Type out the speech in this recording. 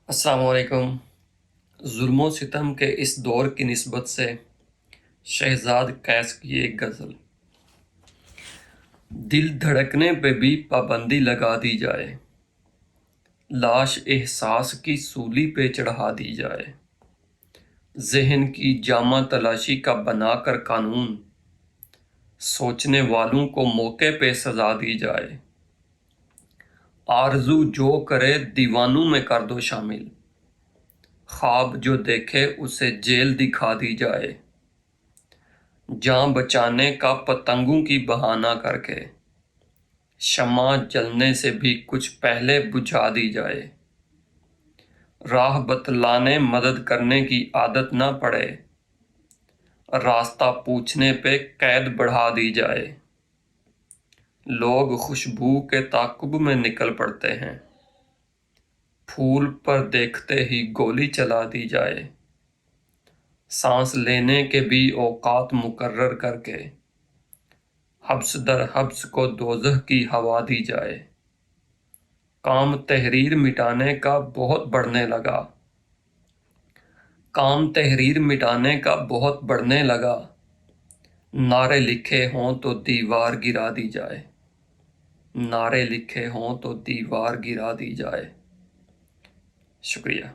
अस्सलाम वालेकुम। जुल्म व सितम के इस दौर की निस्बत से शहजाद कैस की एक गज़ल। दिल धड़कने पे भी पाबंदी लगा दी जाए, लाश एहसास की सूली पे चढ़ा दी जाए, ज़हन की जामा तलाशी का बनाकर कानून, सोचने वालों को मौके पे सजा दी जाए, आरज़ू जो करे दीवानों में कर दो शामिल, ख्वाब जो देखे उसे जेल दिखा दी जाए, जान बचाने का पतंगों की बहाना करके शम्मा जलने से भी कुछ पहले बुझा दी जाए, राह बतलाने मदद करने की आदत ना पड़े, रास्ता पूछने पे कैद बढ़ा दी जाए, लोग खुशबू के ताकुब में निकल पड़ते हैं, फूल पर देखते ही गोली चला दी जाए, सांस लेने के भी औकात मुकर्रर करके हब्स दर हब्स को दोज़ख की हवा दी जाए, काम तहरीर मिटाने का बहुत बढ़ने लगा, काम तहरीर मिटाने का बहुत बढ़ने लगा, नारे लिखे हों तो दीवार गिरा दी जाए, नारे लिखे हों तो दीवार गिरा दी जाए। शुक्रिया।